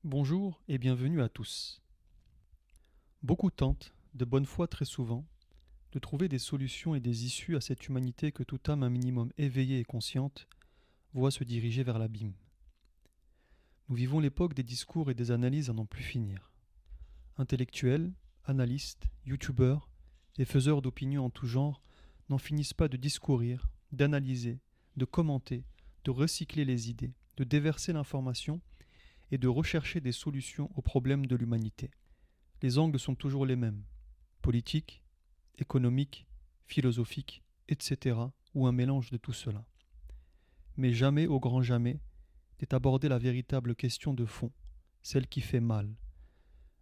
Bonjour et bienvenue à tous. Beaucoup tentent, de bonne foi très souvent, de trouver des solutions et des issues à cette humanité que toute âme un minimum éveillée et consciente voit se diriger vers l'abîme. Nous vivons l'époque des discours et des analyses à n'en plus finir. Intellectuels, analystes, youtubeurs et faiseurs d'opinions en tout genre n'en finissent pas de discourir, d'analyser, de commenter, de recycler les idées, de déverser l'information et de rechercher des solutions aux problèmes de l'humanité. Les angles sont toujours les mêmes, politiques, économiques, philosophiques, etc., ou un mélange de tout cela. Mais jamais, au grand jamais, n'est abordée la véritable question de fond, celle qui fait mal,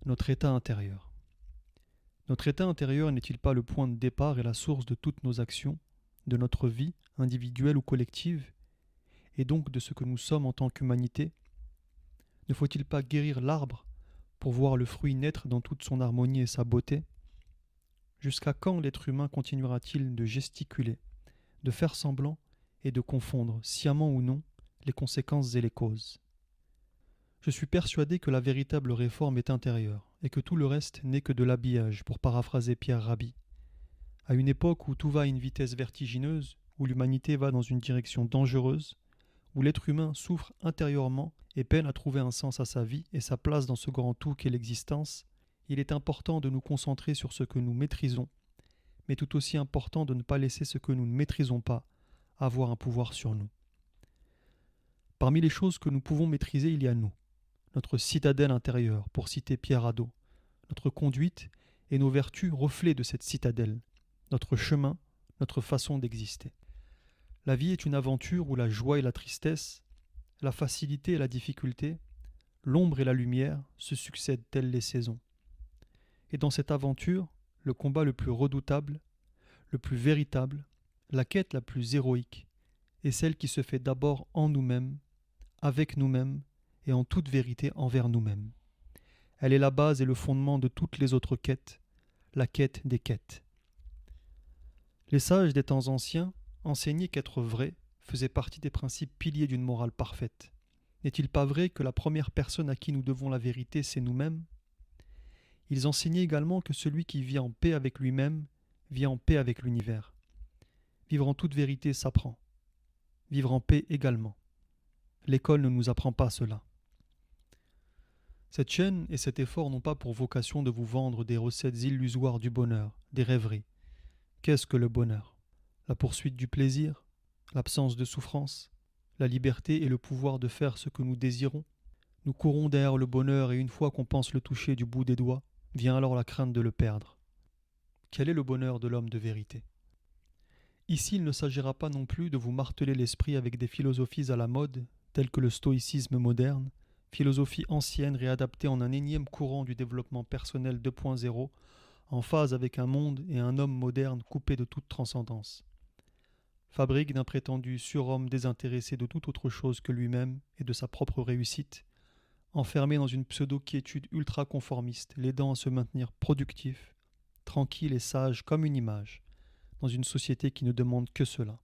notre état intérieur. Notre état intérieur n'est-il pas le point de départ et la source de toutes nos actions, de notre vie, individuelle ou collective, et donc de ce que nous sommes en tant qu'humanité? Ne faut-il pas guérir l'arbre pour voir le fruit naître dans toute son harmonie et sa beauté? Jusqu'à quand l'être humain continuera-t-il de gesticuler, de faire semblant et de confondre, sciemment ou non, les conséquences et les causes? Je suis persuadé que la véritable réforme est intérieure et que tout le reste n'est que de l'habillage, pour paraphraser Pierre Rabhi. À une époque où tout va à une vitesse vertigineuse, où l'humanité va dans une direction dangereuse, où l'être humain souffre intérieurement et peine à trouver un sens à sa vie et sa place dans ce grand tout qu'est l'existence, il est important de nous concentrer sur ce que nous maîtrisons, mais tout aussi important de ne pas laisser ce que nous ne maîtrisons pas avoir un pouvoir sur nous. Parmi les choses que nous pouvons maîtriser, il y a nous, notre citadelle intérieure, pour citer Pierre Hadot, notre conduite et nos vertus reflets de cette citadelle, notre chemin, notre façon d'exister. La vie est une aventure où la joie et la tristesse, la facilité et la difficulté, l'ombre et la lumière se succèdent telles les saisons. Et dans cette aventure, le combat le plus redoutable, le plus véritable, la quête la plus héroïque, est celle qui se fait d'abord en nous-mêmes, avec nous-mêmes et en toute vérité envers nous-mêmes. Elle est la base et le fondement de toutes les autres quêtes, la quête des quêtes. Les sages des temps anciens enseignaient qu'être vrai faisait partie des principes piliers d'une morale parfaite. N'est-il pas vrai que la première personne à qui nous devons la vérité, c'est nous-mêmes? Ils enseignaient également que celui qui vit en paix avec lui-même vit en paix avec l'univers. Vivre en toute vérité s'apprend. Vivre en paix également. L'école ne nous apprend pas cela. Cette chaîne et cet effort n'ont pas pour vocation de vous vendre des recettes illusoires du bonheur, des rêveries. Qu'est-ce que le bonheur? La poursuite du plaisir, l'absence de souffrance, la liberté et le pouvoir de faire ce que nous désirons. Nous courons derrière le bonheur et une fois qu'on pense le toucher du bout des doigts, vient alors la crainte de le perdre. Quel est le bonheur de l'homme de vérité? Ici, il ne s'agira pas non plus de vous marteler l'esprit avec des philosophies à la mode, telles que le stoïcisme moderne, philosophie ancienne réadaptée en un énième courant du développement personnel 2.0, en phase avec un monde et un homme moderne coupés de toute transcendance. Fabrique d'un prétendu surhomme désintéressé de toute autre chose que lui-même et de sa propre réussite, enfermé dans une pseudo-quiétude ultra-conformiste, l'aidant à se maintenir productif, tranquille et sage comme une image, dans une société qui ne demande que cela.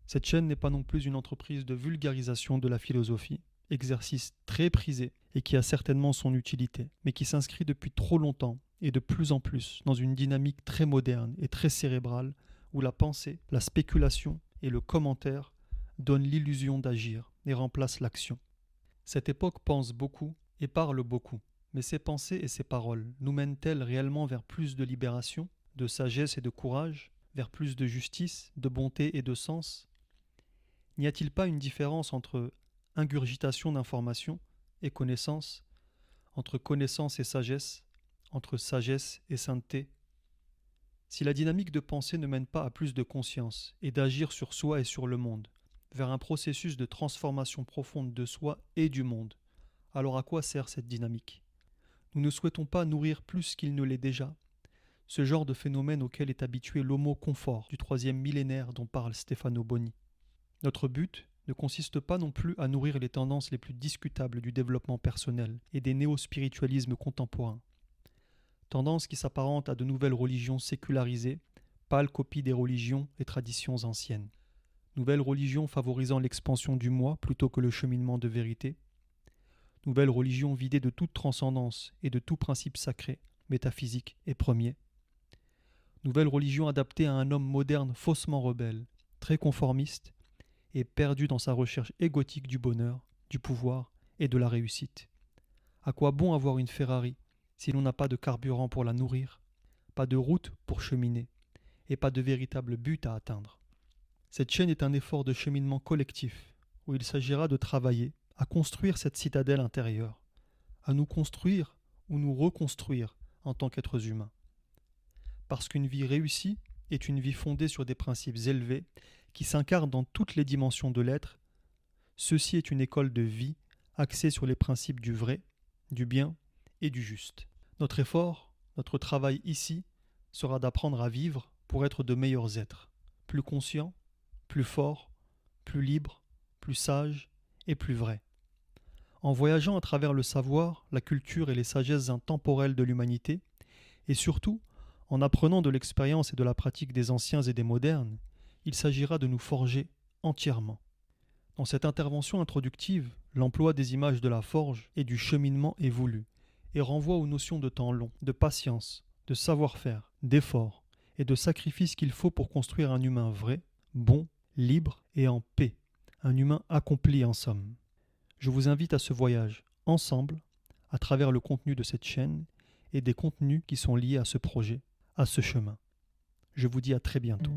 Cette chaîne n'est pas non plus une entreprise de vulgarisation de la philosophie, exercice très prisé et qui a certainement son utilité, mais qui s'inscrit depuis trop longtemps et de plus en plus dans une dynamique très moderne et très cérébrale où la pensée, la spéculation et le commentaire donnent l'illusion d'agir et remplacent l'action. Cette époque pense beaucoup et parle beaucoup, mais ses pensées et ses paroles nous mènent-elles réellement vers plus de libération, de sagesse et de courage, vers plus de justice, de bonté et de sens? N'y a-t-il pas une différence entre ingurgitation d'informations et connaissance, entre connaissance et sagesse, entre sagesse et sainteté? Si la dynamique de pensée ne mène pas à plus de conscience et d'agir sur soi et sur le monde, vers un processus de transformation profonde de soi et du monde, alors à quoi sert cette dynamique? Nous ne souhaitons pas nourrir plus qu'il ne l'est déjà ce genre de phénomène auquel est habitué l'homo confort du troisième millénaire dont parle Stefano Boni. Notre but ne consiste pas non plus à nourrir les tendances les plus discutables du développement personnel et des néo-spiritualismes contemporains. Tendances qui s'apparentent à de nouvelles religions sécularisées, pâles copies des religions et traditions anciennes. Nouvelles religions favorisant l'expansion du moi plutôt que le cheminement de vérité. nouvelle religion vidée de toute transcendance et de tout principe sacré, métaphysique et premier. Nouvelle religion adaptée à un homme moderne faussement rebelle, très conformiste et perdu dans sa recherche égotique du bonheur, du pouvoir et de la réussite. À quoi bon avoir une Ferrari si l'on n'a pas de carburant pour la nourrir, pas de route pour cheminer et pas de véritable but à atteindre? Cette chaîne est un effort de cheminement collectif où il s'agira de travailler à construire cette citadelle intérieure, à nous construire ou nous reconstruire en tant qu'êtres humains. Parce qu'une vie réussie est une vie fondée sur des principes élevés qui s'incarnent dans toutes les dimensions de l'être. Ceci est une école de vie axée sur les principes du vrai, du bien et du juste. Notre effort, notre travail ici, sera d'apprendre à vivre pour être de meilleurs êtres, plus conscients, plus forts, plus libres, plus sages et plus vrais. En voyageant à travers le savoir, la culture et les sagesses intemporelles de l'humanité, et surtout en apprenant de l'expérience et de la pratique des anciens et des modernes, il s'agira de nous forger entièrement. Dans cette intervention introductive, l'emploi des images de la forge et du cheminement est voulu et renvoie aux notions de temps long, de patience, de savoir-faire, d'effort et de sacrifice qu'il faut pour construire un humain vrai, bon, libre et en paix, un humain accompli en somme. Je vous invite à ce voyage, ensemble, à travers le contenu de cette chaîne et des contenus qui sont liés à ce projet, à ce chemin. Je vous dis à très bientôt.